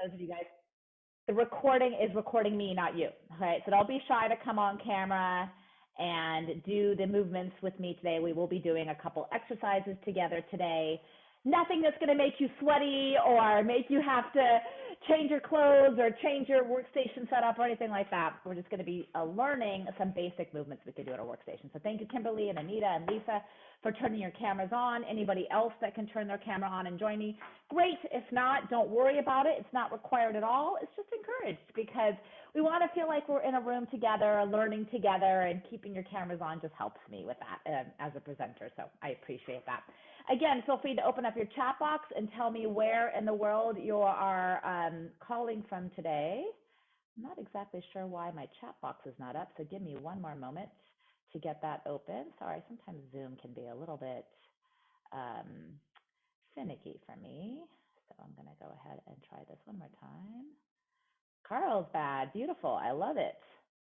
those of you guys, the recording is recording me, not you. Okay, so don't be shy to come on camera and do the movements with me today. We will be doing a couple exercises together today. Nothing that's going to make you sweaty or make you have to change your clothes or change your workstation setup or anything like that. We're just going to be learning some basic movements we can do at our workstation. So thank you, Kimberly and Anita and Lisa, for turning your cameras on. Anybody else that can turn their camera on and join me, great. If not, don't worry about it. It's not required at all. It's just encouraged because we want to feel like we're in a room together, learning together, and keeping your cameras on just helps me with that as a presenter. So I appreciate that. Again, feel free to open up your chat box and tell me where in the world you are calling from today. I'm not exactly sure why my chat box is not up, so give me one more moment to get that open. Sorry, sometimes Zoom can be a little bit finicky for me. So I'm going to go ahead and try this one more time. Carlsbad, beautiful. I love it.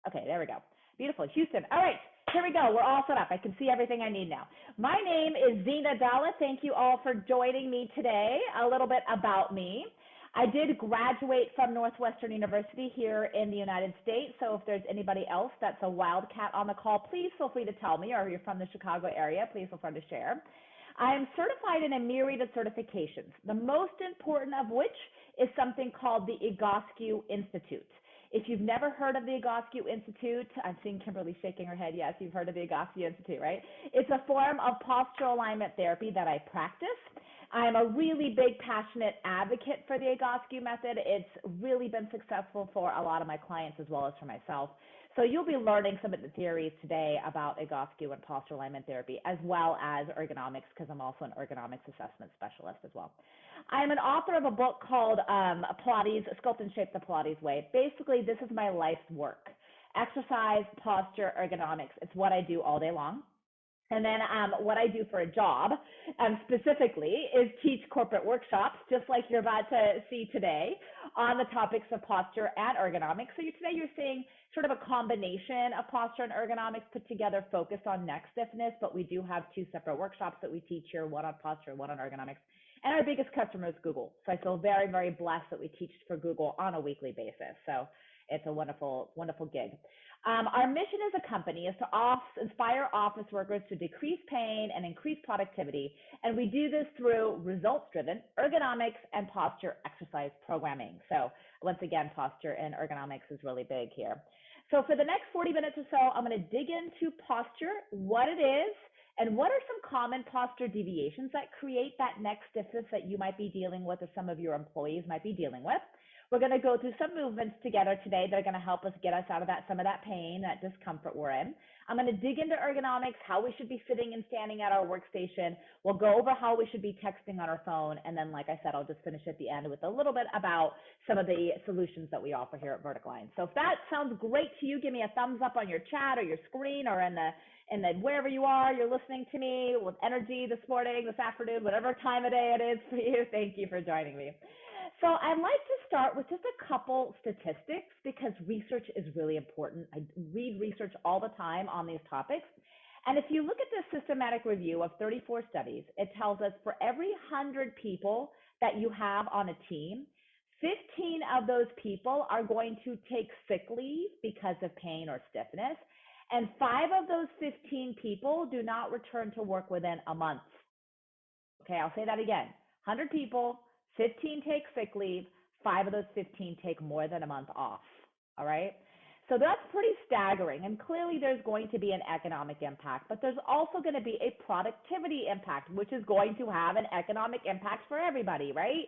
Okay, there we go. Beautiful. Houston. All right, here we go. We're all set up. I can see everything I need now. My name is Zeena Dhalla. Thank you all for joining me today. A little bit about me. I did graduate from Northwestern University here in the United States. So if there's anybody else that's a wildcat on the call, please feel free to tell me, or if you're from the Chicago area, please feel free to share. I am certified in a myriad of certifications, the most important of which is something called the Egoscue Institute. If you've never heard of the Egoscue Institute, I'm seeing Kimberly shaking her head. Yes, you've heard of the Egoscue Institute, right? It's a form of postural alignment therapy that I practice. I'm a really big, passionate advocate for the Egoscue method. It's really been successful for a lot of my clients as well as for myself. So you'll be learning some of the theories today about Egoscue and postural alignment therapy, as well as ergonomics, because I'm also an ergonomics assessment specialist as well. I'm an author of a book called Pilates, Sculpt and Shape the Pilates Way. Basically, this is my life's work. Exercise, posture, ergonomics. It's what I do all day long. And then what I do for a job specifically is teach corporate workshops, just like you're about to see today, on the topics of posture and ergonomics. So today you're seeing sort of a combination of posture and ergonomics put together, focused on neck stiffness, but we do have two separate workshops that we teach here, one on posture, one on ergonomics. And our biggest customer is Google. So I feel very, very blessed that we teach for Google on a weekly basis. So it's a wonderful, wonderful gig. Our mission as a company is to inspire office workers to decrease pain and increase productivity. And we do this through results-driven ergonomics and posture exercise programming. So once again, posture and ergonomics is really big here. So for the next 40 minutes or so, I'm going to dig into posture, what it is, and what are some common posture deviations that create that neck stiffness that you might be dealing with, or some of your employees might be dealing with. We're going to go through some movements together today that are going to help us get us out of some of that pain, that discomfort we're in. I'm going to dig into ergonomics, how we should be sitting and standing at our workstation. We'll go over how we should be texting on our phone. And then, like I said, I'll just finish at the end with a little bit about some of the solutions that we offer here at Vertical Line. So if that sounds great to you, give me a thumbs up on your chat or your screen, or in the wherever you are, you're listening to me with energy this morning, this afternoon, whatever time of day it is for you. Thank you for joining me. So I'd like to start with just a couple statistics, because research is really important. I read research all the time on these topics. And if you look at this systematic review of 34 studies, it tells us for every 100 people that you have on a team, 15 of those people are going to take sick leave because of pain or stiffness. And 5 of those 15 people do not return to work within a month. Okay, I'll say that again. 100 people, 15 take sick leave, 5 of those 15 take more than a month off, all right? So that's pretty staggering, and clearly there's going to be an economic impact, but there's also going to be a productivity impact, which is going to have an economic impact for everybody, right?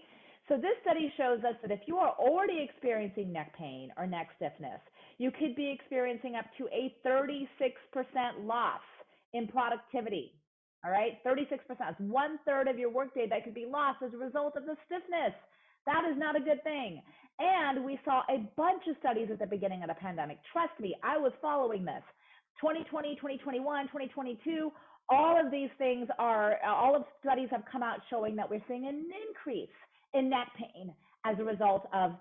So this study shows us that if you are already experiencing neck pain or neck stiffness, you could be experiencing up to a 36% loss in productivity. All right, 36%, 1/3 of your workday that could be lost as a result of the stiffness. That is not a good thing. And we saw a bunch of studies at the beginning of the pandemic. Trust me, I was following this. 2020, 2021, 2022, all of these things all of studies have come out showing that we're seeing an increase in neck pain as a result of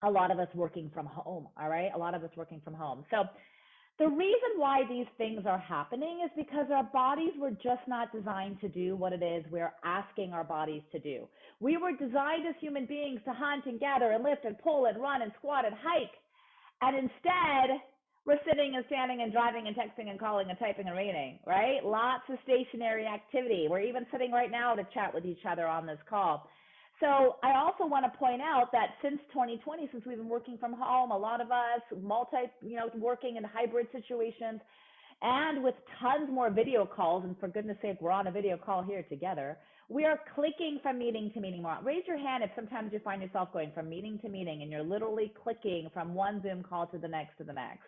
a lot of us working from home, all right? A lot of us working from home. So The reason why these things are happening is because our bodies were just not designed to do what it is we're asking our bodies to do. We were designed as human beings to hunt and gather and lift and pull and run and squat and hike. And instead, we're sitting and standing and driving and texting and calling and typing and reading, right? Lots of stationary activity. We're even sitting right now to chat with each other on this call. So I also want to point out that since 2020, since we've been working from home, a lot of us working in hybrid situations, and with tons more video calls, and for goodness sake, we're on a video call here together, we are clicking from meeting to meeting more. Raise your hand if sometimes you find yourself going from meeting to meeting and you're literally clicking from one Zoom call to the next,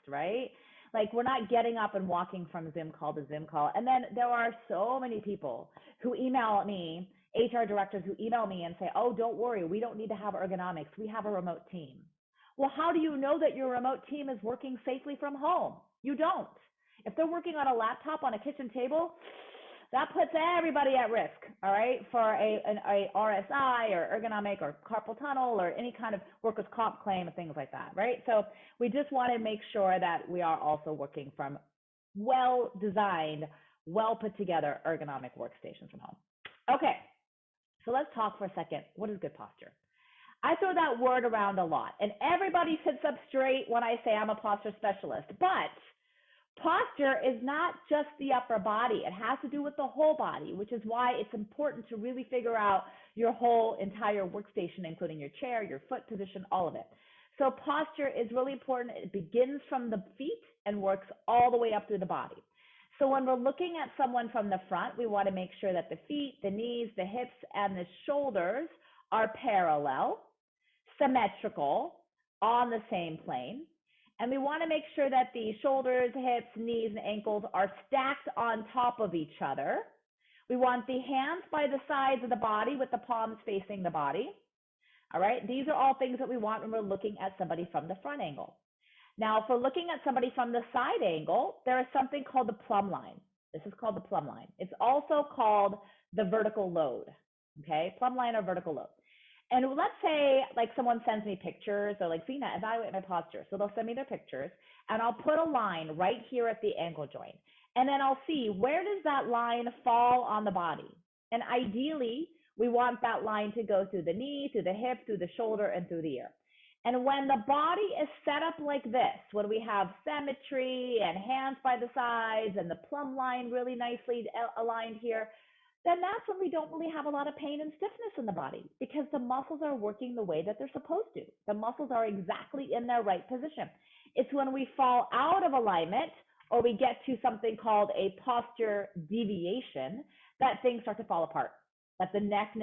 right? Like, we're not getting up and walking from Zoom call to Zoom call. And then there are so many people who email me, HR directors who email me and say, oh, don't worry, we don't need to have ergonomics. We have a remote team. Well, how do you know that your remote team is working safely from home? You don't. If they're working on a laptop on a kitchen table, that puts everybody at risk, all right, for a RSI or ergonomic or carpal tunnel or any kind of workers' comp claim and things like that, right? So we just want to make sure that we are also working from well-designed, well-put-together ergonomic workstations from home. Okay, so let's talk for a second. What is good posture? I throw that word around a lot, and everybody sits up straight when I say I'm a posture specialist, but posture is not just the upper body. It has to do with the whole body, which is why it's important to really figure out your whole entire workstation, including your chair, your foot position, all of it. So posture is really important. It begins from the feet and works all the way up through the body. So when we're looking at someone from the front, we want to make sure that the feet, the knees, the hips, and the shoulders are parallel, symmetrical, on the same plane. And we want to make sure that the shoulders, hips, knees, and ankles are stacked on top of each other. We want the hands by the sides of the body with the palms facing the body. All right, these are all things that we want when we're looking at somebody from the front angle. Now, if we're looking at somebody from the side angle, there is something called the plumb line. This is called the plumb line. It's also called the vertical load, okay? Plumb line or vertical load. And let's say like someone sends me pictures, or like, Zeena, evaluate my posture. So they'll send me their pictures and I'll put a line right here at the ankle joint. And then I'll see, where does that line fall on the body? And ideally, we want that line to go through the knee, through the hip, through the shoulder, and through the ear. And when the body is set up like this, when we have symmetry and hands by the sides and the plumb line really nicely aligned here, then that's when we don't really have a lot of pain and stiffness in the body, because the muscles are working the way that they're supposed to. The muscles are exactly in their right position. It's when we fall out of alignment or we get to something called a posture deviation that things start to fall apart. That the neck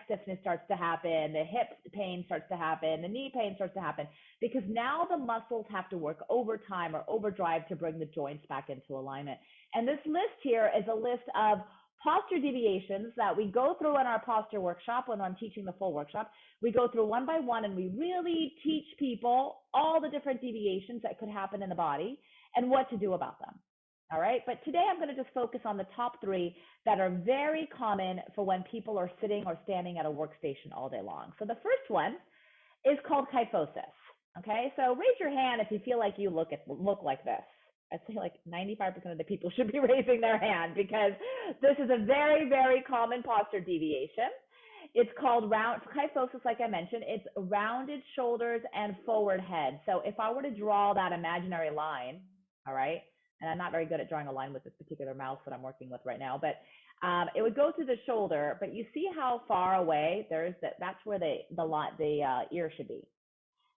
stiffness starts to happen, the hip pain starts to happen, the knee pain starts to happen, because now the muscles have to work overtime or overdrive to bring the joints back into alignment. And this list here is a list of posture deviations that we go through in our posture workshop. When I'm teaching the full workshop, we go through one by one and we really teach people all the different deviations that could happen in the body and what to do about them. All right, but today I'm going to just focus on the top 3 that are very common for when people are sitting or standing at a workstation all day long. So the first one is called kyphosis. Okay, so raise your hand if you feel like you look like this. I'd say like 95% of the people should be raising their hand, because this is a very, very common posture deviation. It's called kyphosis, like I mentioned. It's rounded shoulders and forward head. So if I were to draw that imaginary line, all right, and I'm not very good at drawing a line with this particular mouse that I'm working with right now, but it would go through the shoulder, but you see how far away that's where the ear should be.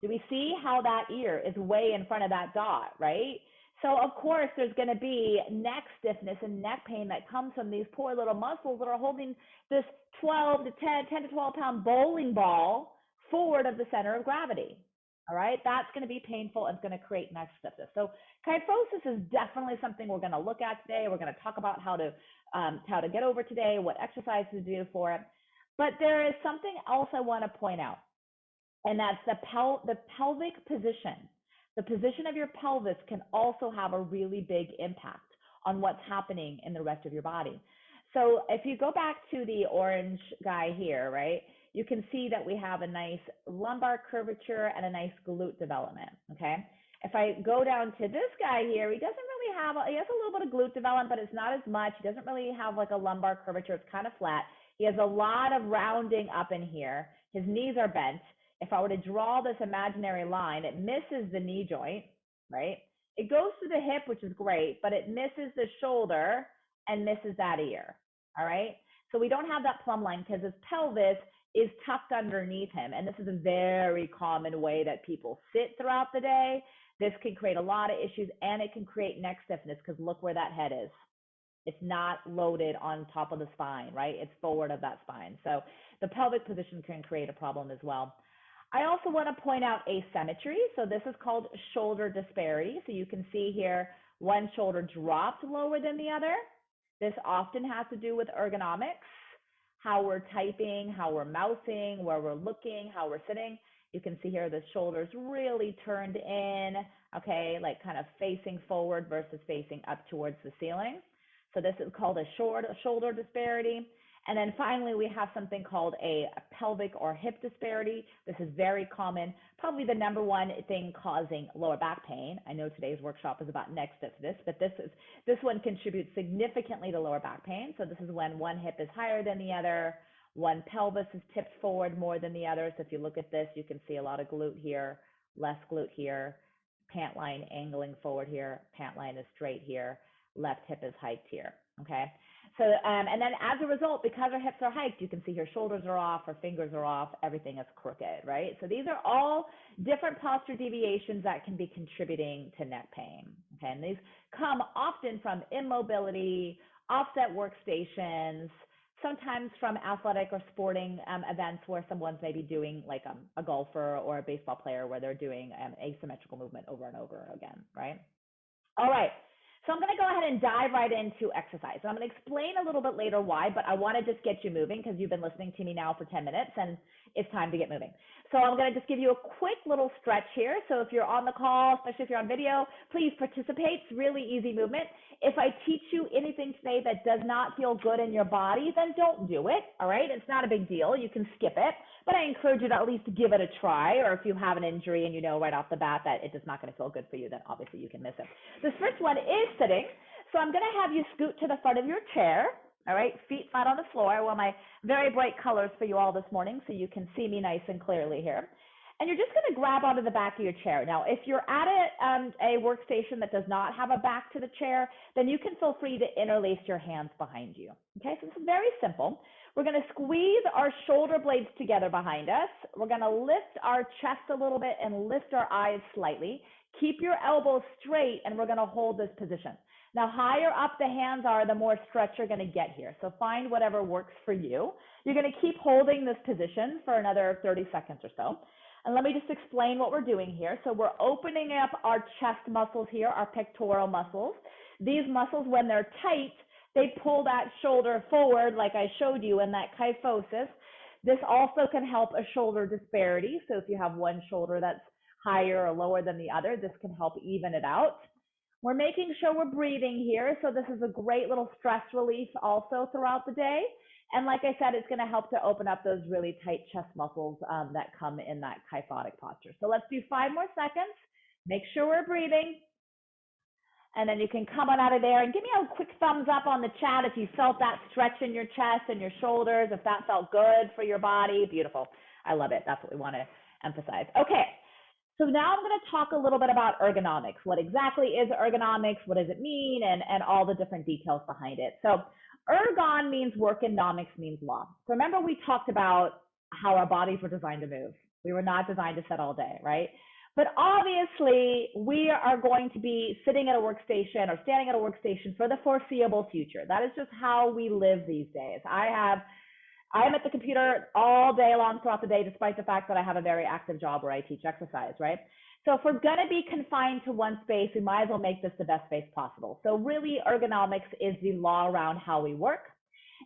Do we see how that ear is way in front of that dot, right? So of course there's going to be neck stiffness and neck pain that comes from these poor little muscles that are holding this 10 to 12 pound bowling ball forward of the center of gravity. All right, that's going to be painful and it's going to create neck stiffness. So kyphosis is definitely something we're going to look at today. We're going to talk about how to get over today, what exercises to do for it. But there is something else I want to point out, and that's the pelvic position. The position of your pelvis can also have a really big impact on what's happening in the rest of your body. So if you go back to the orange guy here, right, you can see that we have a nice lumbar curvature and a nice glute development, okay? If I go down to this guy here, he has a little bit of glute development, but it's not as much. He doesn't really have like a lumbar curvature. It's kind of flat. He has a lot of rounding up in here. His knees are bent. If I were to draw this imaginary line, it misses the knee joint, right? It goes to the hip, which is great, but it misses the shoulder and misses that ear, all right? So we don't have that plumb line because his pelvis is tucked underneath him. And this is a very common way that people sit throughout the day. This can create a lot of issues, and it can create neck stiffness because look where that head is. It's not loaded on top of the spine, right? It's forward of that spine. So the pelvic position can create a problem as well. I also want to point out asymmetry. So this is called shoulder disparity. So you can see here, one shoulder dropped lower than the other. This often has to do with ergonomics, how we're typing, how we're mousing, where we're looking, how we're sitting. You can see here the shoulders really turned in, okay, like kind of facing forward versus facing up towards the ceiling. So this is called a shoulder disparity. And then finally, we have something called a pelvic or hip disparity. This is very common, probably the number one thing causing lower back pain. I know today's workshop is about neck stiffness, but this one contributes significantly to lower back pain. So this is when one hip is higher than the other, one pelvis is tipped forward more than the other. So if you look at this, you can see a lot of glute here, less glute here, pant line angling forward here, pant line is straight here, left hip is hiked here, okay? So, and then as a result, because our hips are hiked, you can see your shoulders are off, our fingers are off, everything is crooked, right? So these are all different posture deviations that can be contributing to neck pain, okay? And these come often from immobility, offset workstations, sometimes from athletic or sporting events where someone's maybe doing like a golfer or a baseball player where they're doing asymmetrical movement over and over again, right? All right. So I'm going to go ahead and dive right into exercise. I'm going to explain a little bit later why, but I want to just get you moving because you've been listening to me now for 10 minutes and it's time to get moving. So I'm going to just give you a quick little stretch here. So if you're on the call, especially if you're on video, please participate. It's really easy movement. If I teach you anything today that does not feel good in your body, then don't do it, all right? It's not a big deal. You can skip it, but I encourage you to at least give it a try, or if you have an injury and you know right off the bat that it is not going to feel good for you, then obviously you can miss it. This first one is sitting, so I'm going to have you scoot to the front of your chair, all right? Feet flat on the floor. I wear my very bright colors for you all this morning so you can see me nice and clearly here. And you're just going to grab onto the back of your chair. Now, if you're at a workstation that does not have a back to the chair, then you can feel free to interlace your hands behind you. Okay, so this is very simple. We're going to squeeze our shoulder blades together behind us. We're going to lift our chest a little bit and lift our eyes slightly. Keep your elbows straight, and we're going to hold this position. Now, higher up the hands are, the more stretch you're going to get here. So find whatever works for you. You're going to keep holding this position for another 30 seconds or so. And let me just explain what we're doing here. So we're opening up our chest muscles here, our pectoral muscles. These muscles, when they're tight, they pull that shoulder forward like I showed you in that kyphosis. This also can help a shoulder disparity. So if you have one shoulder that's higher or lower than the other, this can help even it out. We're making sure we're breathing here. So this is a great little stress relief also throughout the day. And like I said, it's going to help to open up those really tight chest muscles that come in that kyphotic posture. So let's do 5 more seconds. Make sure we're breathing. And then you can come on out of there and give me a quick thumbs up on the chat if you felt that stretch in your chest and your shoulders, if that felt good for your body. Beautiful. I love it. That's what we want to emphasize. Okay. So now I'm going to talk a little bit about ergonomics. What exactly is ergonomics? What does it mean? And all the different details behind it. So ergon means work and nomics means law. So remember we talked about how our bodies were designed to move. We were not designed to sit all day, right? But obviously we are going to be sitting at a workstation or standing at a workstation for the foreseeable future. That is just how we live these days. I'm at the computer all day long throughout the day, despite the fact that I have a very active job where I teach exercise, right? So if we're going to be confined to one space, we might as well make this the best space possible. So really, ergonomics is the law around how we work.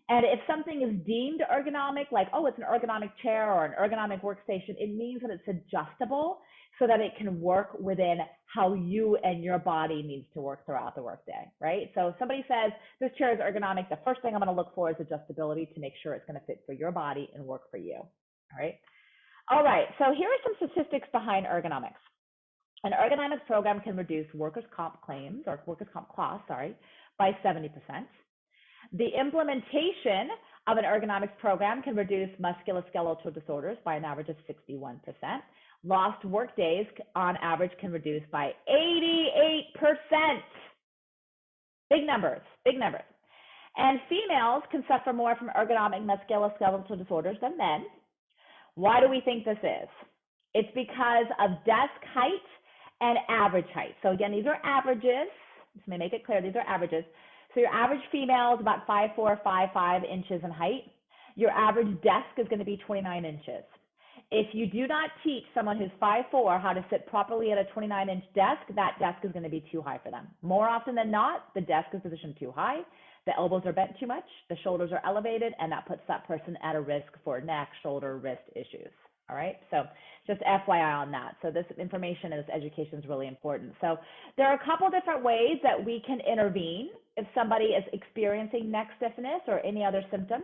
And if something is deemed ergonomic, like, oh, it's an ergonomic chair or an ergonomic workstation, it means that it's adjustable so that it can work within how you and your body needs to work throughout the workday, right? So if somebody says, this chair is ergonomic, the first thing I'm going to look for is adjustability to make sure it's going to fit for your body and work for you, all right? All right, so here are some statistics behind ergonomics. An ergonomics program can reduce workers' comp claims, or workers' comp costs, by 70%. The implementation of an ergonomics program can reduce musculoskeletal disorders by an average of 61%. Lost work days on average can reduce by 88%. Big numbers, big numbers. And females can suffer more from ergonomic musculoskeletal disorders than men. Why do we think this is? It's because of desk height and average height. So again, these are averages. This may make it clear, these are averages. So your average female is about 5'4", 5'5" inches in height. Your average desk is going to be 29 inches. If you do not teach someone who's 5'4" how to sit properly at a 29-inch desk, that desk is going to be too high for them. More often than not, the desk is positioned too high, the elbows are bent too much, the shoulders are elevated, and that puts that person at a risk for neck, shoulder, wrist issues. All right, so just FYI on that. So this information and this education is really important. So there are a couple different ways that we can intervene if somebody is experiencing neck stiffness or any other symptoms.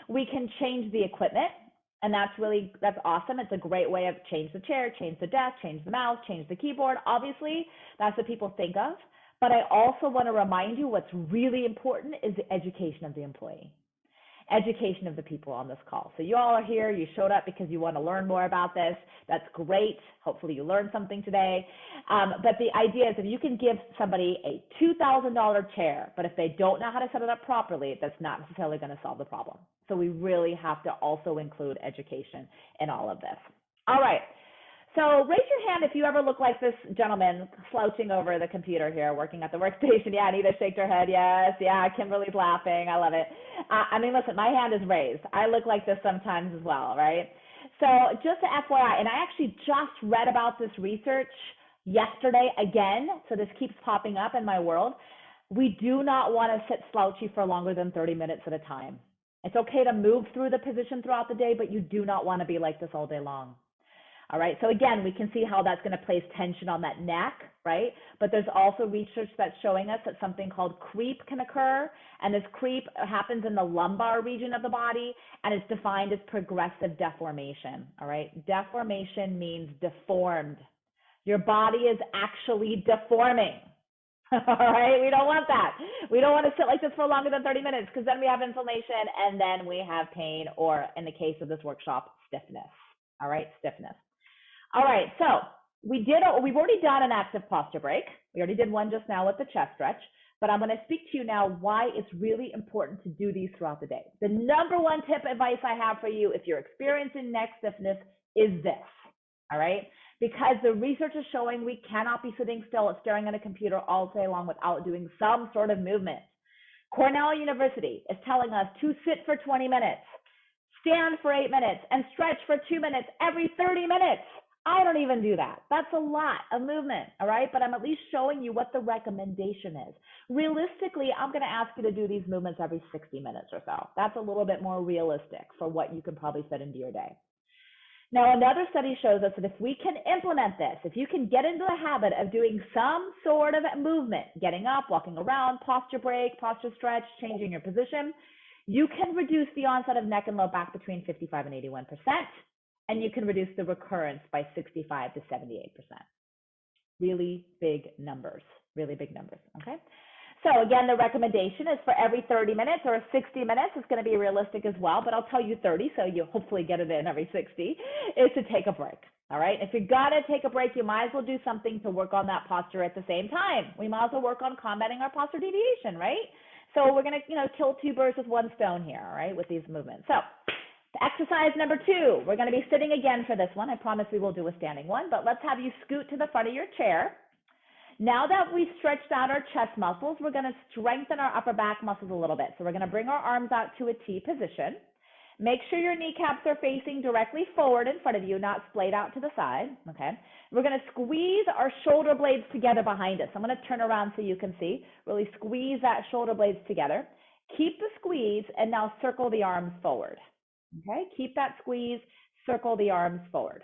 We can change the equipment, and that's awesome. It's a great way of change the chair, change the desk, change the mouse, change the keyboard. Obviously, that's what people think of. But I also want to remind you what's really important is the education of the employee. Education of the people on this call. So you all are here, you showed up because you want to learn more about this. That's great. Hopefully you learned something today. But the idea is if you can give somebody a $2,000 chair, but if they don't know how to set it up properly, that's not necessarily going to solve the problem. So we really have to also include education in all of this. All right. So raise your hand if you ever look like this gentleman slouching over the computer here, working at the workstation. Yeah, Anita shaked her head. Yes, yeah, Kimberly's laughing. I love it. I mean, listen, my hand is raised. I look like this sometimes as well, right? So just to FYI, and I actually just read about this research yesterday again, so this keeps popping up in my world. We do not want to sit slouchy for longer than 30 minutes at a time. It's okay to move through the position throughout the day, but you do not want to be like this all day long. All right, so again, we can see how that's going to place tension on that neck, right? But there's also research that's showing us that something called creep can occur, and this creep happens in the lumbar region of the body, and it's defined as progressive deformation, all right? Deformation means deformed. Your body is actually deforming, all right? We don't want that. We don't want to sit like this for longer than 30 minutes because then we have inflammation and then we have pain, or in the case of this workshop, stiffness, all right, stiffness. All right, so we've already done an active posture break. We already did one just now with the chest stretch, but I'm going to speak to you now why it's really important to do these throughout the day. The number one tip advice I have for you if you're experiencing neck stiffness is this, all right? Because the research is showing we cannot be sitting still and staring at a computer all day long without doing some sort of movement. Cornell University is telling us to sit for 20 minutes, stand for 8 minutes, and stretch for 2 minutes every 30 minutes. I don't even do that. That's a lot of movement, all right? But I'm at least showing you what the recommendation is. Realistically, I'm going to ask you to do these movements every 60 minutes or so. That's a little bit more realistic for what you can probably fit into your day. Now, another study shows us that if we can implement this, if you can get into the habit of doing some sort of movement, getting up, walking around, posture break, posture stretch, changing your position, you can reduce the onset of neck and low back between 55 and 81%. And you can reduce the recurrence by 65 to 78%. Really big numbers, okay? So again, the recommendation is for every 30 minutes or 60 minutes, it's gonna be realistic as well, but I'll tell you 30, so you hopefully get it in every 60, is to take a break, all right? If you're gonna take a break, you might as well do something to work on that posture at the same time. We might as well work on combating our posture deviation, right? So we're gonna, kill two birds with one stone here, all right, with these movements. So exercise number 2, we're going to be sitting again for this one. I promise we will do a standing one, but let's have you scoot to the front of your chair. Now that we've stretched out our chest muscles, we're going to strengthen our upper back muscles a little bit. So we're going to bring our arms out to a T position. Make sure your kneecaps are facing directly forward in front of you, not splayed out to the side, okay? We're going to squeeze our shoulder blades together behind us. I'm going to turn around so you can see. Really squeeze that shoulder blades together. Keep the squeeze, and now circle the arms forward. Okay, keep that squeeze, circle the arms forward.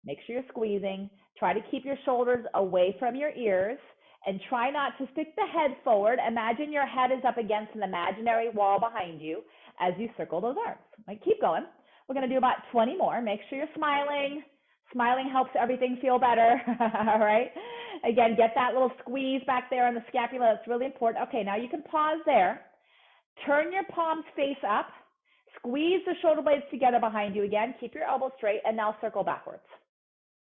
Make sure you're squeezing. Try to keep your shoulders away from your ears and try not to stick the head forward. Imagine your head is up against an imaginary wall behind you as you circle those arms. Right, keep going. We're going to do about 20 more. Make sure you're smiling Smiling helps everything feel better, all right? Again, get that little squeeze back there on the scapula. That's really important. Okay, now you can pause there. Turn your palms face up. Squeeze the shoulder blades together behind you again. Keep your elbows straight, and now circle backwards.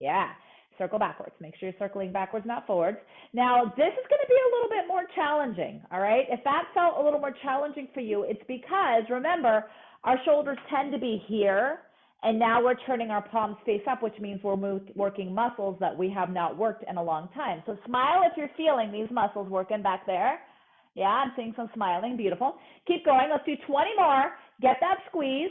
Yeah, circle backwards. Make sure you're circling backwards, not forwards. Now, this is going to be a little bit more challenging, all right? If that felt a little more challenging for you, it's because, remember, our shoulders tend to be here, and now we're turning our palms face up, which means we're working muscles that we have not worked in a long time. So smile if you're feeling these muscles working back there. Yeah, I'm seeing some smiling. Beautiful. Keep going. Let's do 20 more. Get that squeeze.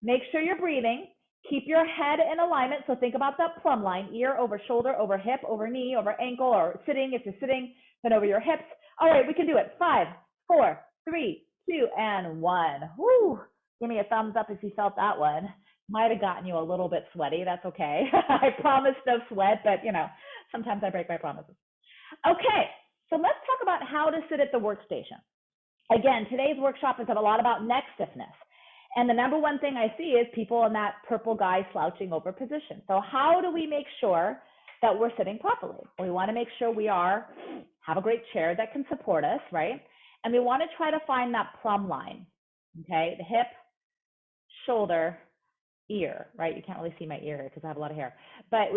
Make sure you're breathing. Keep your head in alignment. So think about that plumb line, ear over shoulder, over hip, over knee, over ankle, or sitting if you're sitting, then over your hips. All right, we can do it. 5, 4, 3, 2, and 1. Woo. Give me a thumbs up if you felt that one. Might have gotten you a little bit sweaty. That's okay. I promise no sweat, but sometimes I break my promises. Okay, so let's talk about how to sit at the workstation. Again, today's workshop is a lot about neck stiffness. And the number one thing I see is people in that purple guy slouching over position. So how do we make sure that we're sitting properly? We want to make sure we have a great chair that can support us, right? And we want to try to find that plumb line, okay? The hip, shoulder, ear, right? You can't really see my ear here because I have a lot of hair. But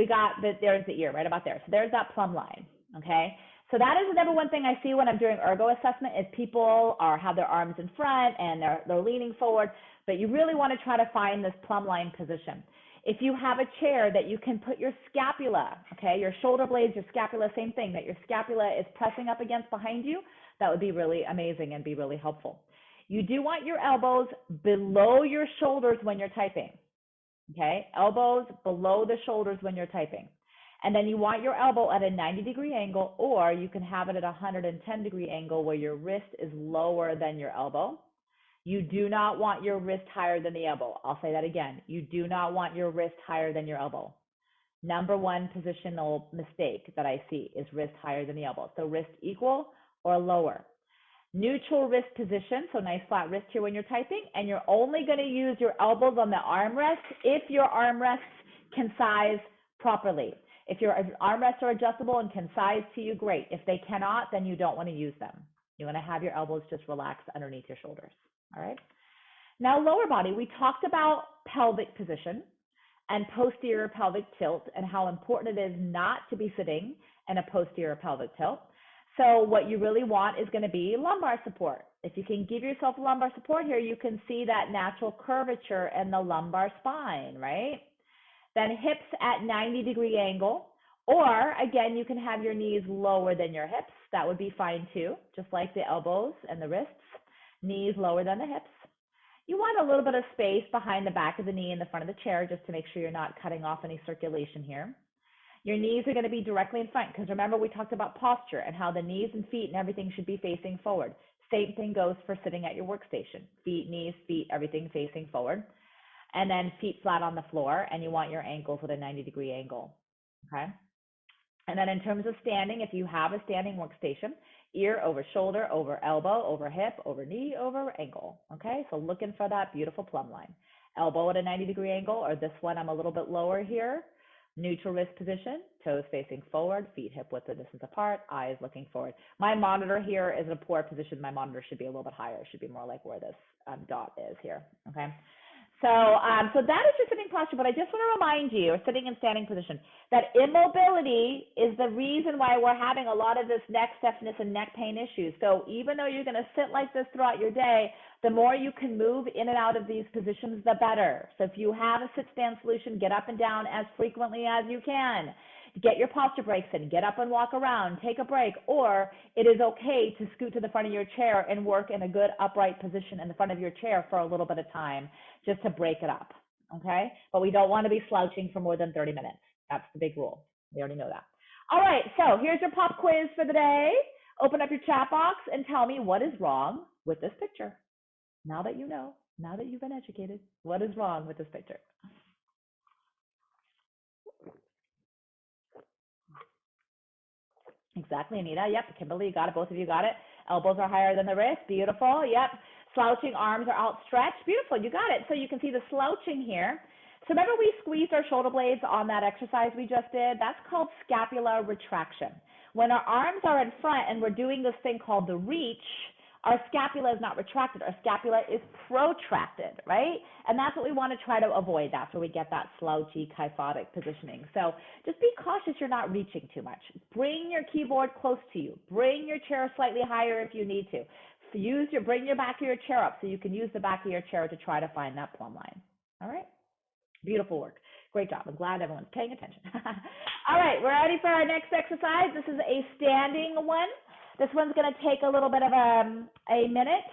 there's the ear right about there. So there's that plumb line, okay? So that is the number one thing I see when I'm doing ergo assessment is people have their arms in front and they're leaning forward, but you really want to try to find this plumb line position. If you have a chair that you can put your scapula, okay, your shoulder blades, your scapula, same thing, that your scapula is pressing up against behind you, that would be really amazing and be really helpful. You do want your elbows below your shoulders when you're typing, okay? Elbows below the shoulders when you're typing. And then you want your elbow at a 90-degree angle, or you can have it at a 110-degree angle where your wrist is lower than your elbow. You do not want your wrist higher than the elbow. I'll say that again. You do not want your wrist higher than your elbow. Number one positional mistake that I see is wrist higher than the elbow. So wrist equal or lower. Neutral wrist position, so nice flat wrist here when you're typing, and you're only going to use your elbows on the armrest if your armrests can size properly. If your armrests are adjustable and can size to you, great. If they cannot, then you don't want to use them. You want to have your elbows just relax underneath your shoulders, all right? Now, lower body, we talked about pelvic position and posterior pelvic tilt and how important it is not to be sitting in a posterior pelvic tilt. So what you really want is going to be lumbar support. If you can give yourself lumbar support here, you can see that natural curvature in the lumbar spine, right? Then hips at 90-degree angle, or again, you can have your knees lower than your hips. That would be fine too, just like the elbows and the wrists, knees lower than the hips. You want a little bit of space behind the back of the knee and the front of the chair just to make sure you're not cutting off any circulation here. Your knees are going to be directly in front because remember we talked about posture and how the knees and feet and everything should be facing forward. Same thing goes for sitting at your workstation. Feet, knees, feet, everything facing forward. And then feet flat on the floor, and you want your ankles at a 90-degree angle, okay? And then in terms of standing, if you have a standing workstation, ear over shoulder, over elbow, over hip, over knee, over ankle, okay? So looking for that beautiful plumb line. Elbow at a 90-degree angle, or this one I'm a little bit lower here. Neutral wrist position, toes facing forward, feet hip width or distance apart, eyes looking forward. My monitor here is in a poor position. My monitor should be a little bit higher. It should be more like where this dot is here, okay? So that is your sitting posture, but I just want to remind you, sitting in standing position, that immobility is the reason why we're having a lot of this neck stiffness and neck pain issues. So even though you're going to sit like this throughout your day, the more you can move in and out of these positions, the better. So if you have a sit-stand solution, get up and down as frequently as you can. Get your posture breaks in, get up and walk around, take a break, or it is okay to scoot to the front of your chair and work in a good upright position in the front of your chair for a little bit of time just to break it up, okay? But we don't want to be slouching for more than 30 minutes. That's the big rule. We already know that. All right, so here's your pop quiz for the day. Open up your chat box and tell me what is wrong with this picture. Now that you know, now that you've been educated, what is wrong with this picture? Exactly, Anita. Yep, Kimberly, you got it. Both of you got it. Elbows are higher than the wrist. Beautiful. Yep. Slouching arms are outstretched. Beautiful. You got it. So you can see the slouching here. So remember we squeezed our shoulder blades on that exercise we just did? That's called scapular retraction. When our arms are in front and we're doing this thing called the reach, our scapula is not retracted. Our scapula is protracted, right? And that's what we want to try to avoid. That's where we get that slouchy, kyphotic positioning. So just be cautious you're not reaching too much. Bring your keyboard close to you. Bring your chair slightly higher if you need to. Bring your back of your chair up so you can use the back of your chair to try to find that plumb line. All right? Beautiful work. Great job. I'm glad everyone's paying attention. All right, we're ready for our next exercise. This is a standing one. This one's going to take a little bit of a minute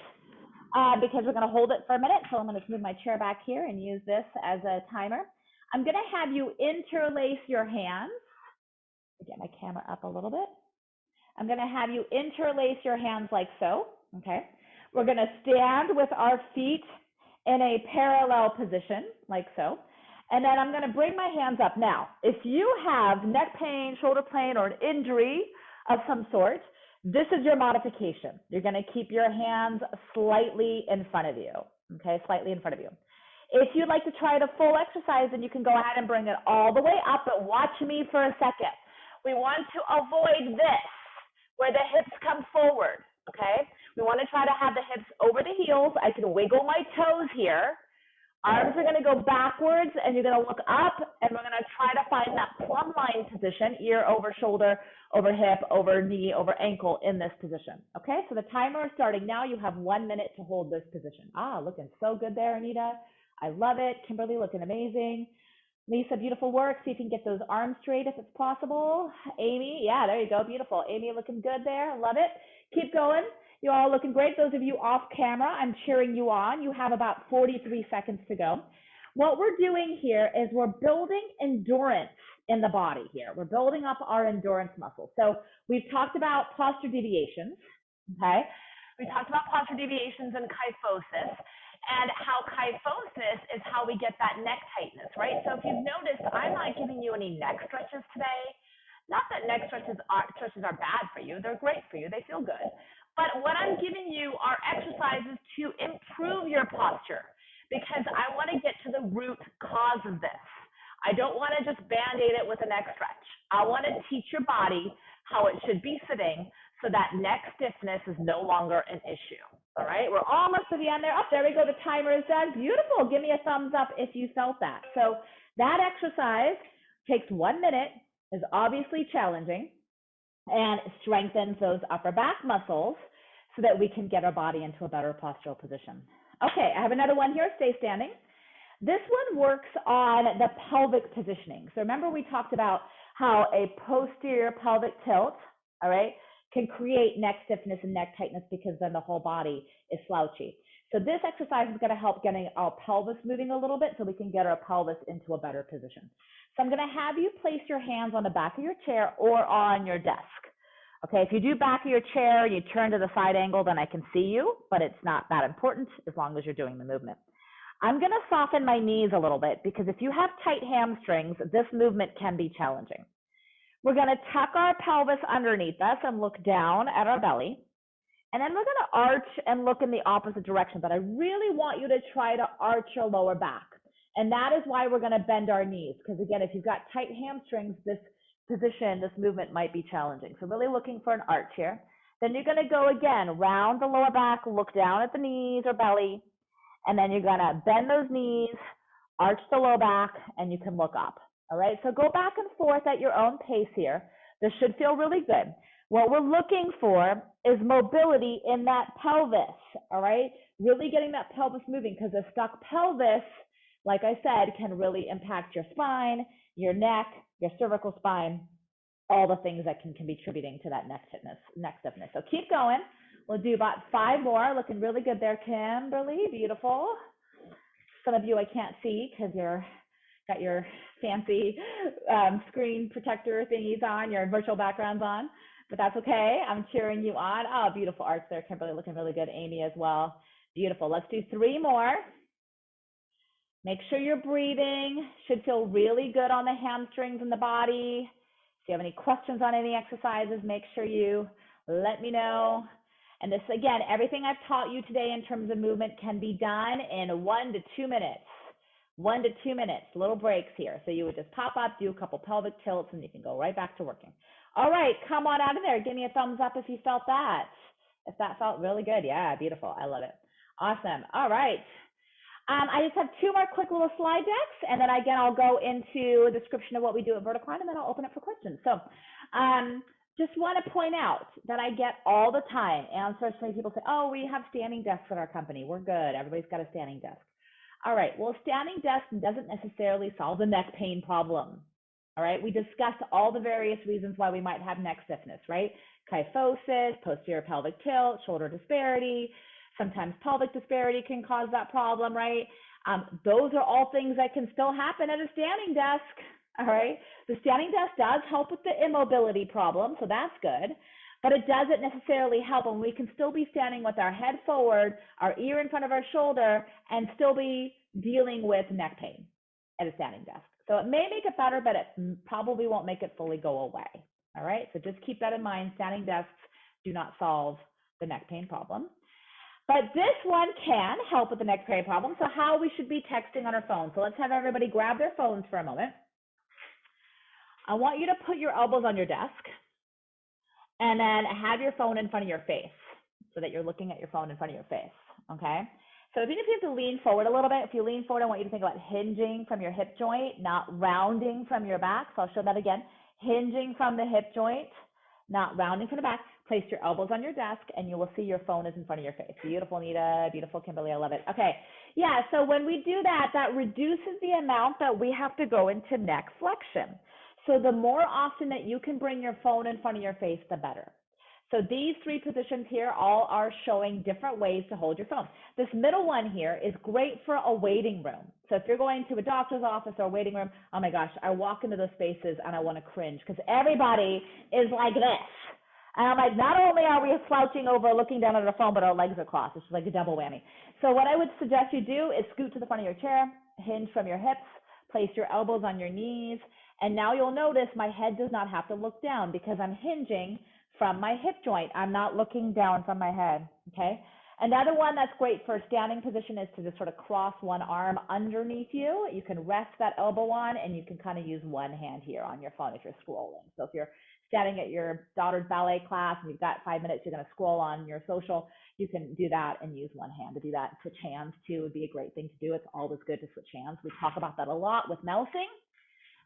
because we're going to hold it for a minute. So I'm going to move my chair back here and use this as a timer. I'm going to have you interlace your hands. Get my camera up a little bit. I'm going to have you interlace your hands like so. Okay. We're going to stand with our feet in a parallel position like so. And then I'm going to bring my hands up. Now, if you have neck pain, shoulder pain, or an injury of some sort, this is your modification. You're going to keep your hands slightly in front of you, okay, slightly in front of you. If you'd like to try the full exercise, then you can go ahead and bring it all the way up, but watch me for a second. We want to avoid this, where the hips come forward, okay? We want to try to have the hips over the heels. I can wiggle my toes here. Arms are going to go backwards, and you're going to look up, and we're going to try to find that plumb line position, ear over shoulder, over hip, over knee, over ankle in this position. Okay, so the timer is starting now. You have 1 minute to hold this position. Looking so good there, Anita. I love it. Kimberly, looking amazing. Lisa, beautiful work. See if you can get those arms straight if it's possible. Amy, yeah, there you go. Beautiful. Amy, looking good there. Love it. Keep going. You're all looking great. Those of you off camera, I'm cheering you on. You have about 43 seconds to go. What we're doing here is we're building endurance in the body here. We're building up our endurance muscles. So we've talked about posture deviations, okay? We talked about posture deviations and kyphosis, and how kyphosis is how we get that neck tightness, right? So if you've noticed, I'm not giving you any neck stretches today. Not that neck stretches are bad for you. They're great for you. They feel good. But what I'm giving you are exercises to improve your posture because I want to get to the root cause of this. I don't want to just Band-Aid it with a neck stretch. I want to teach your body how it should be sitting so that neck stiffness is no longer an issue. All right, we're almost to the end there. Oh, there we go. The timer is done. Beautiful. Give me a thumbs up if you felt that. So that exercise takes 1 minute, is obviously challenging, and strengthens those upper back muscles so that we can get our body into a better postural position. Okay, I have another one here. Stay standing. This one works on the pelvic positioning. So remember we talked about how a posterior pelvic tilt, all right, can create neck stiffness and neck tightness because then the whole body is slouchy. So this exercise is going to help getting our pelvis moving a little bit so we can get our pelvis into a better position. So I'm going to have you place your hands on the back of your chair or on your desk. Okay, if you do back of your chair, you turn to the side angle, then I can see you, but it's not that important as long as you're doing the movement. I'm going to soften my knees a little bit because if you have tight hamstrings, this movement can be challenging. We're going to tuck our pelvis underneath us and look down at our belly. And then we're going to arch and look in the opposite direction, but I really want you to try to arch your lower back. And that is why we're going to bend our knees, because again, if you've got tight hamstrings, this position, this movement might be challenging. So really looking for an arch here. Then you're going to go again, round the lower back, look down at the knees or belly, and then you're going to bend those knees, arch the low back, and you can look up. All right, so go back and forth at your own pace here. This should feel really good. What we're looking for is mobility in that pelvis, all right? Really getting that pelvis moving, because a stuck pelvis, like I said, can really impact your spine, your neck, your cervical spine, all the things that can be contributing to that neck stiffness. So keep going. We'll do about 5 more. Looking really good there, Kimberly. Beautiful. Some of you I can't see because you're got your fancy screen protector thingies on, your virtual backgrounds on, but that's okay. I'm cheering you on. Oh, beautiful arch there, Kimberly, looking really good. Amy as well. Beautiful. Let's do 3 more. Make sure you're breathing. Should feel really good on the hamstrings and the body. If you have any questions on any exercises, make sure you let me know. And this, again, everything I've taught you today in terms of movement can be done in 1 to 2 minutes. 1 to 2 minutes, little breaks here. So you would just pop up, do a couple pelvic tilts, and you can go right back to working. All right, come on out of there. Give me a thumbs up if you felt that. If that felt really good. Yeah, beautiful. I love it. Awesome. All right. I just have 2 more quick little slide decks, and then again, I'll go into a description of what we do at Verticline, and then I'll open it for questions. So just want to point out that I get all the time answers from people say, oh, we have standing desks at our company. We're good. Everybody's got a standing desk. All right, well, standing desk doesn't necessarily solve the neck pain problem. All right, we discussed all the various reasons why we might have neck stiffness, right? Kyphosis, posterior pelvic tilt, shoulder disparity. Sometimes pelvic disparity can cause that problem, right? Those are all things that can still happen at a standing desk, all right? The standing desk does help with the immobility problem, so that's good, but it doesn't necessarily help, and we can still be standing with our head forward, our ear in front of our shoulder, and still be dealing with neck pain at a standing desk. So it may make it better, but it probably won't make it fully go away, all right? So just keep that in mind. Standing desks do not solve the neck pain problem. But this one can help with the neck pain problem. So how we should be texting on our phone. So let's have everybody grab their phones for a moment. I want you to put your elbows on your desk and then have your phone in front of your face so that you're looking at your phone in front of your face, okay? So even if you have to lean forward a little bit, if you lean forward, I want you to think about hinging from your hip joint, not rounding from your back. So I'll show that again. Hinging from the hip joint, not rounding from the back. Place your elbows on your desk, and you will see your phone is in front of your face. Beautiful, Nita. Beautiful, Kimberly. I love it. Okay. Yeah, so when we do that, that reduces the amount that we have to go into neck flexion. So the more often that you can bring your phone in front of your face, the better. So these 3 positions here all are showing different ways to hold your phone. This middle one here is great for a waiting room. So if you're going to a doctor's office or a waiting room, oh my gosh, I walk into those spaces and I want to cringe because everybody is like this. And I'm like, not only are we slouching over looking down at our phone, but our legs are crossed. It's like a double whammy. So what I would suggest you do is scoot to the front of your chair, hinge from your hips, place your elbows on your knees, and now you'll notice my head does not have to look down because I'm hinging from my hip joint. I'm not looking down from my head, okay? Another one that's great for a standing position is to just sort of cross one arm underneath you. You can rest that elbow on, and you can kind of use one hand here on your phone if you're scrolling. So if you're standing at your daughter's ballet class and you've got 5 minutes, you're going to scroll on your social, you can do that and use one hand to do that. Switch hands, too, would be a great thing to do. It's always good to switch hands. We talk about that a lot with mousing.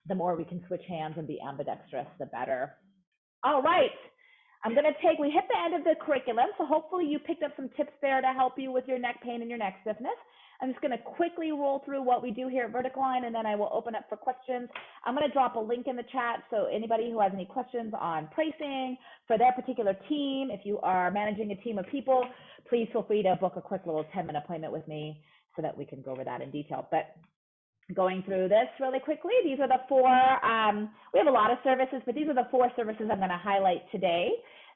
The more we can switch hands and be ambidextrous, the better. All right. We hit the end of the curriculum, so hopefully you picked up some tips there to help you with your neck pain and your neck stiffness. I'm just going to quickly roll through what we do here at Verticline, and then I will open up for questions. I'm going to drop a link in the chat, so anybody who has any questions on pricing for their particular team, if you are managing a team of people, please feel free to book a quick little 10-minute appointment with me so that we can go over that in detail. But going through this really quickly, these are the 4, we have a lot of services, but these are the 4 services I'm going to highlight today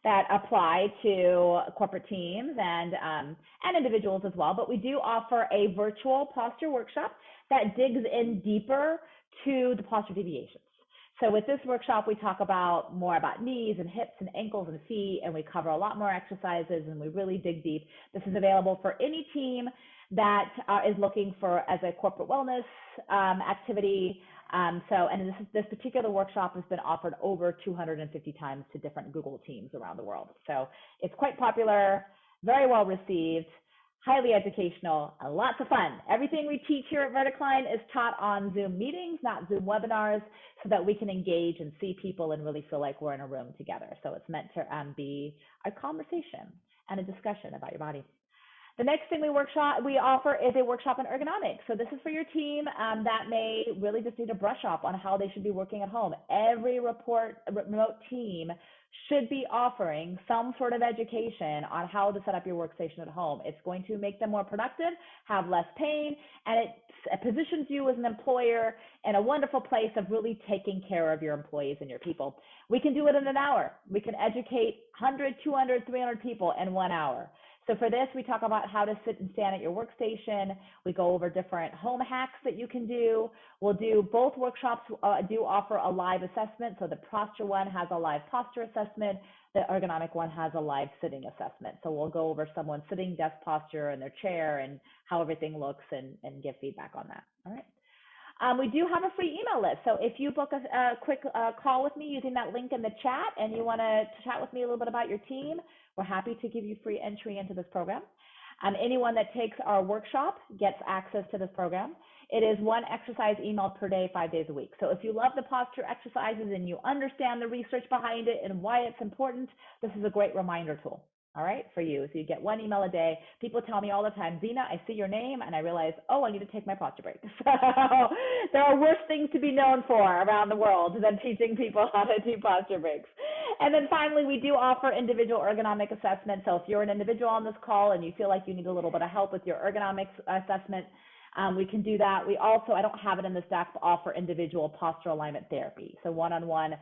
that apply to corporate teams and individuals as well. But we do offer a virtual posture workshop that digs in deeper to the posture deviations. So with this workshop, we talk about more about knees and hips and ankles and feet, and we cover a lot more exercises, and we really dig deep. This is available for any team that is looking for as a corporate wellness activity. And this particular workshop has been offered over 250 times to different Google teams around the world. So it's quite popular, very well received, highly educational, and lots of fun. Everything we teach here at Verticline is taught on Zoom meetings, not Zoom webinars, so that we can engage and see people and really feel like we're in a room together. So it's meant to be a conversation and a discussion about your body. The next thing we offer is a workshop in ergonomics. So this is for your team that may really just need a brush up on how they should be working at home. Every remote team should be offering some sort of education on how to set up your workstation at home. It's going to make them more productive, have less pain, and it positions you as an employer in a wonderful place of really taking care of your employees and your people. We can do it in an hour. We can educate 100, 200, 300 people in 1 hour. So for this, we talk about how to sit and stand at your workstation. We go over different home hacks that you can do. We'll do both workshops do offer a live assessment. So the posture one has a live posture assessment. The ergonomic one has a live sitting assessment. So we'll go over someone's sitting desk posture and their chair and how everything looks and give feedback on that. All right. We do have a free email list. So if you book a quick call with me using that link in the chat and you want to chat with me a little bit about your team, we're happy to give you free entry into this program. Anyone that takes our workshop gets access to this program. It is one exercise email per day, 5 days a week. So if you love the posture exercises and you understand the research behind it and why it's important, this is a great reminder tool. All right, for you. So you get one email a day. People tell me all the time, Zeena, I see your name and I realize, oh, I need to take my posture break. So there are worse things to be known for around the world than teaching people how to do posture breaks. And then finally, we do offer individual ergonomic assessment. So if you're an individual on this call and you feel like you need a little bit of help with your ergonomics assessment, we can do that. We also, I don't have it in this deck, but offer individual postural alignment therapy. So one-on-one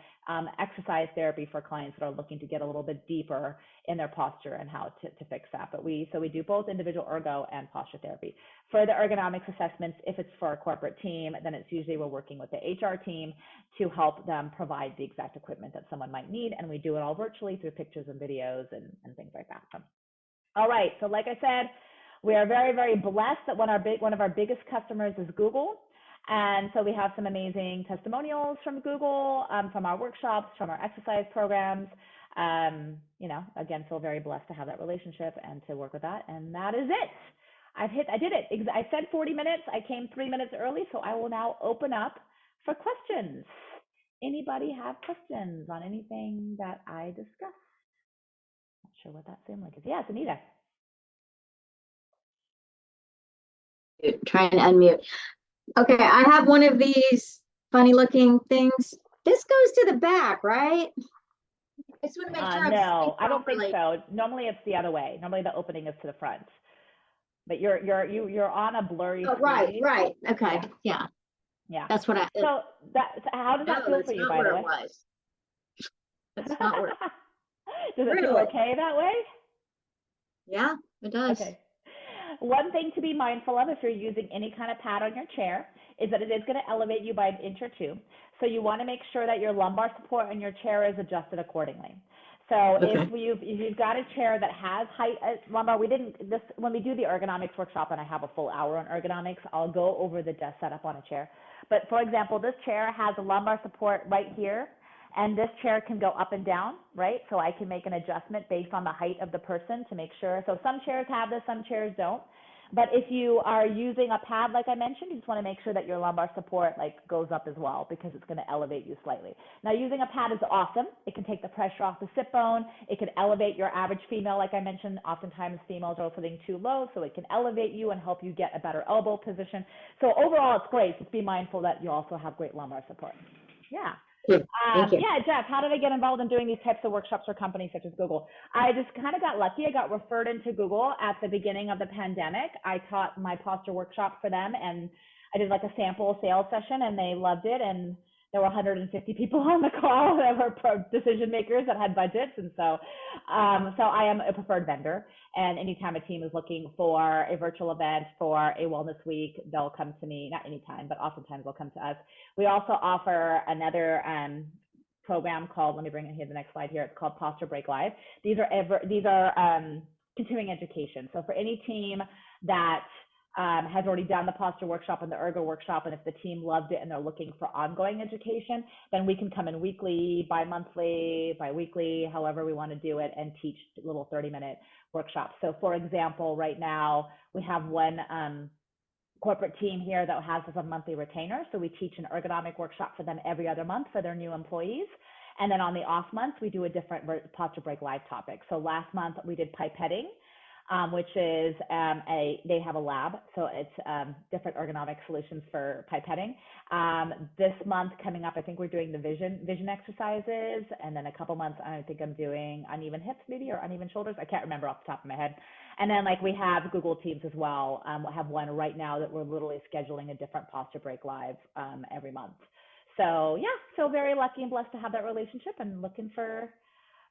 exercise therapy for clients that are looking to get a little bit deeper in their posture and how to fix that. But we do both individual ergo and posture therapy. For the ergonomics assessments, if it's for a corporate team, then it's usually we're working with the HR team to help them provide the exact equipment that someone might need. And we do it all virtually through pictures and videos and things like that. So, all right, so like I said, we are very, very blessed that one of our biggest customers is Google. And so we have some amazing testimonials from Google, from our workshops, from our exercise programs. Again, feel very blessed to have that relationship and to work with that. And that is it. I did it. I said 40 minutes. I came 3 minutes early. So I will now open up for questions. Anybody have questions on anything that I discussed? Not sure what that Zoom link is. Yes, Anita. Trying to unmute. Okay, I have one of these funny looking things. This goes to the back, right? I just want to make sure no, I don't think so. Normally it's the other way. Normally the opening is to the front. But you're on a blurry screen. Right. Okay. Yeah. That's what I. So how does that feel for you, by the way? That's not where. Does it feel okay that way? Yeah, it does. Okay. One thing to be mindful of if you're using any kind of pad on your chair is that it is going to elevate you by an inch or two. So you want to make sure that your lumbar support on your chair is adjusted accordingly. So if you've got a chair that has height lumbar, when we do the ergonomics workshop, and I have a full hour on ergonomics, I'll go over the desk setup on a chair. But for example, this chair has a lumbar support right here, and this chair can go up and down, right? So I can make an adjustment based on the height of the person to make sure. So some chairs have this, some chairs don't. But if you are using a pad, like I mentioned, you just want to make sure that your lumbar support goes up as well, because it's going to elevate you slightly. Now, using a pad is awesome. It can take the pressure off the sit bone. It can elevate your average female, like I mentioned. Oftentimes females are sitting too low, so it can elevate you and help you get a better elbow position. So overall, it's great. Just be mindful that you also have great lumbar support. Yeah. Yeah, Jeff, how did I get involved in doing these types of workshops for companies such as Google? I just kind of got lucky. I got referred into Google at the beginning of the pandemic. I taught my posture workshop for them, and I did a sample sales session, and they loved it. And there were 150 people on the call that were decision makers that had budgets. And so I am a preferred vendor. And anytime a team is looking for a virtual event for a wellness week, they'll come to me, not anytime, but oftentimes they'll come to us. We also offer another program called, let me bring it here, the next slide here. It's called Posture Break Live. These are continuing education. So for any team that has already done the posture workshop and the ergo workshop, and if the team loved it and they're looking for ongoing education, then we can come in weekly, bi-monthly, bi-weekly, however we want to do it, and teach little 30-minute workshops. So for example, right now we have one corporate team here that has us a monthly retainer. So we teach an ergonomic workshop for them every other month for their new employees. And then on the off months, we do a different posture break live topic. So last month we did pipetting, which is they have a lab. So it's different ergonomic solutions for pipetting. This month coming up, I think we're doing the vision exercises. And then a couple months, I think I'm doing uneven hips maybe, or uneven shoulders. I can't remember off the top of my head. And then we have Google Teams as well. We have one right now that we're literally scheduling a different posture break live every month. So yeah, so very lucky and blessed to have that relationship, and looking for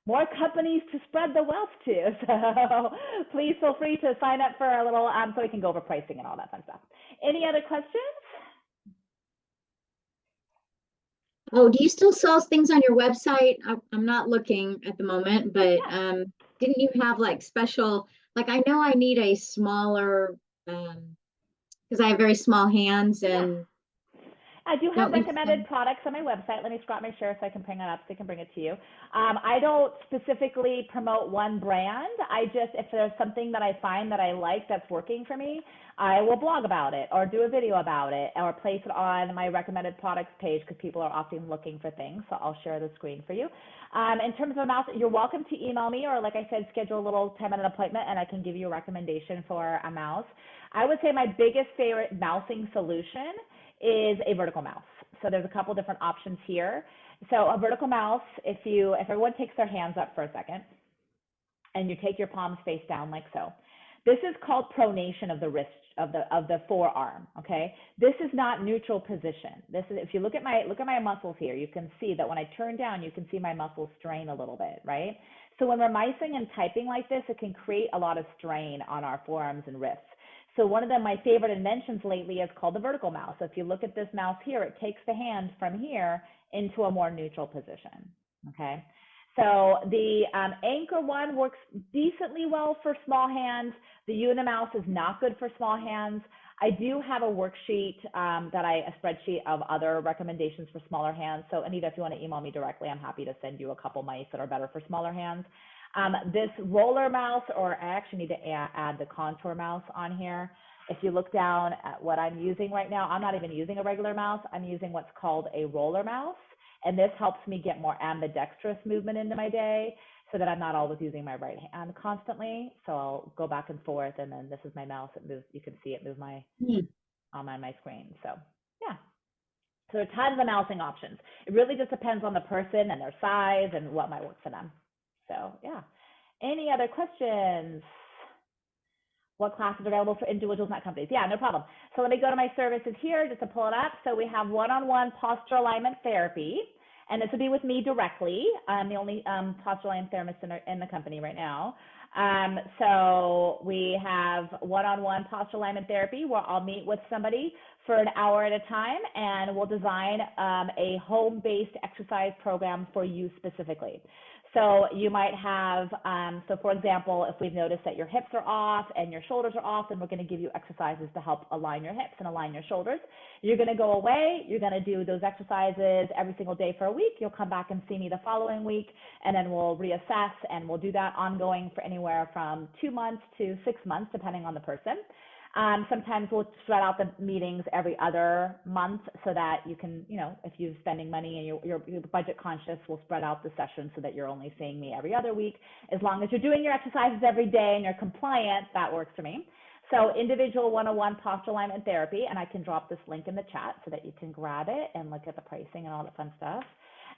more companies to spread the wealth to. So please feel free to sign up for a little, so we can go over pricing and all that fun stuff. Any other questions? Oh, do you still sell things on your website? I'm not looking at the moment, but didn't you have special, I know I need a smaller, because I have very small hands, and I do have Don't you recommended find? products on my website. Let me scrap my share so I can bring it up so I can bring it to you. I don't specifically promote one brand. I just, if there's something that I find that I like that's working for me, I will blog about it or do a video about it or place it on my recommended products page because people are often looking for things. So I'll share the screen for you. In terms of a mouse, you're welcome to email me or, like I said, schedule a little 10-minute appointment and I can give you a recommendation for a mouse. I would say my biggest favorite mousing solution is a vertical mouse. So there's a couple different options here. So a vertical mouse, if everyone takes their hands up for a second and you take your palms face down like so. This is called pronation of the wrist of the forearm, okay? This is not neutral position. This is, if you look at my muscles here, you can see that when I turn down, you can see my muscles strain a little bit, right? So when we're micing and typing like this, it can create a lot of strain on our forearms and wrists. So one of my favorite inventions lately is called the vertical mouse. So if you look at this mouse here, it takes the hand from here into a more neutral position, okay? So the Anchor one works decently well for small hands. The Unimouse is not good for small hands. I do have a worksheet a spreadsheet of other recommendations for smaller hands. So Anita, if you want to email me directly, I'm happy to send you a couple mice that are better for smaller hands. This roller mouse, or I actually need to add the contour mouse on here. If you look down at what I'm using right now, I'm not even using a regular mouse. I'm using what's called a roller mouse. And this helps me get more ambidextrous movement into my day so that I'm not always using my right hand constantly. So I'll go back and forth, and then this is my mouse. It moves, you can see it move on my screen. So yeah. So there are tons of mousing options. It really just depends on the person and their size and what might work for them. So yeah. Any other questions? What classes are available for individuals, not companies? Yeah, no problem. So let me go to my services here just to pull it up. So we have one-on-one posture alignment therapy, and this will be with me directly. I'm the only posture alignment therapist in the company right now. So we have one-on-one posture alignment therapy where I'll meet with somebody for an hour at a time, and we'll design a home-based exercise program for you specifically. So you might have, so for example, if we've noticed that your hips are off and your shoulders are off, then we're going to give you exercises to help align your hips and align your shoulders. You're going to go away. You're going to do those exercises every single day for a week. You'll come back and see me the following week, and then we'll reassess, and we'll do that ongoing for anywhere from 2 months to 6 months, depending on the person. Sometimes we'll spread out the meetings every other month so that you can, if you're spending money and you're budget conscious, we'll spread out the sessions so that you're only seeing me every other week. As long as you're doing your exercises every day and you're compliant, that works for me. So individual one-on-one posture alignment therapy, and I can drop this link in the chat so that you can grab it and look at the pricing and all that fun stuff.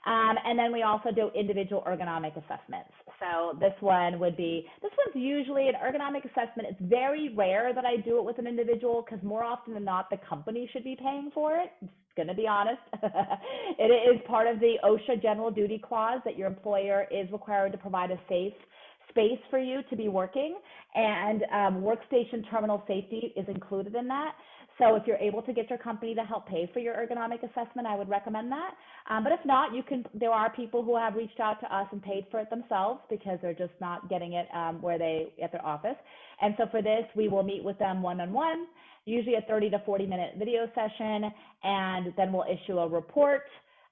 And then we also do individual ergonomic assessments. So this one's usually an ergonomic assessment. It's very rare that I do it with an individual because more often than not, the company should be paying for it. I'm going to be honest. It is part of the OSHA general duty clause that your employer is required to provide a safe space for you to be working, and workstation terminal safety is included in that. So if you're able to get your company to help pay for your ergonomic assessment, I would recommend that. But if not, there are people who have reached out to us and paid for it themselves because they're just not getting it at their office. And so for this, we will meet with them one-on-one, usually a 30 to 40-minute video session, and then we'll issue a report.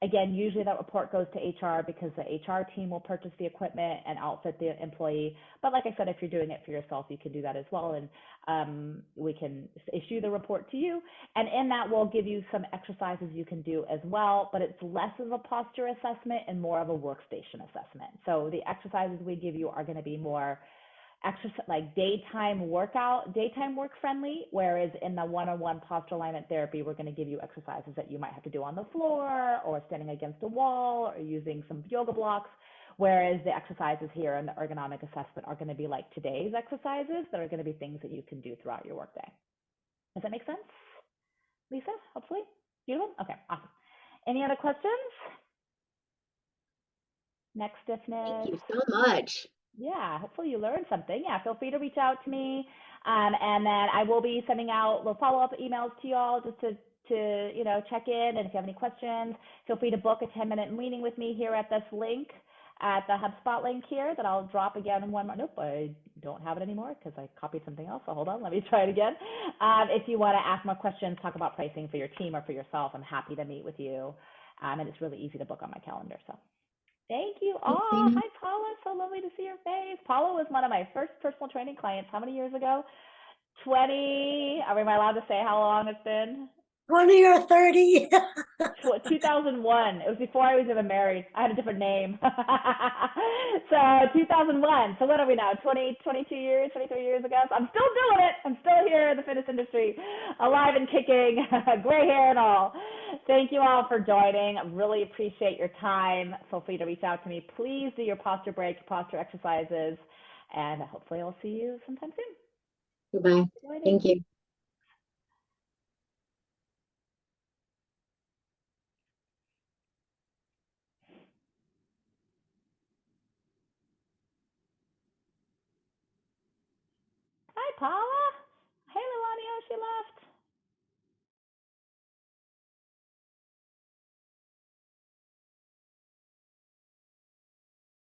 Again, usually that report goes to HR because the HR team will purchase the equipment and outfit the employee. But like I said, if you're doing it for yourself, you can do that as well. And we can issue the report to you. And in that, we'll give you some exercises you can do as well. But it's less of a posture assessment and more of a workstation assessment. So the exercises we give you are going to be more exercise, like daytime work friendly, whereas in the one-on-one posture alignment therapy, we're going to give you exercises that you might have to do on the floor or standing against a wall or using some yoga blocks, whereas the exercises here in the ergonomic assessment are going to be like today's exercises that are going to be things that you can do throughout your workday. Does that make sense, Lisa? Hopefully. Beautiful. Okay, awesome. Any other questions? Neck stiffness. Thank you so much. Yeah, hopefully you learned something. Yeah, feel free to reach out to me. And then I will be sending out little follow-up emails to you all just to check in. And if you have any questions, feel free to book a 10-minute meeting with me here at this link. at the HubSpot link here that I'll drop again in one more. Nope, I don't have it anymore because I copied something else. So hold on, let me try it again. If you want to ask more questions, talk about pricing for your team or for yourself, I'm happy to meet with you. And it's really easy to book on my calendar. So thank you Thanks, all. Zeena. Hi, Paula. So lovely to see your face. Paula was one of my first personal training clients. How many years ago? 20. Are we allowed to say how long it's been? 20 or 30. 2001. It was before I was even married. I had a different name. So 2001. So what are we now? 22 years, 23 years ago. So I'm still doing it. I'm still here in the fitness industry, alive and kicking, gray hair and all. Thank you all for joining. I really appreciate your time. Feel free to reach out to me. Please do your posture breaks, posture exercises, and hopefully I'll see you sometime soon. Goodbye. Thank you.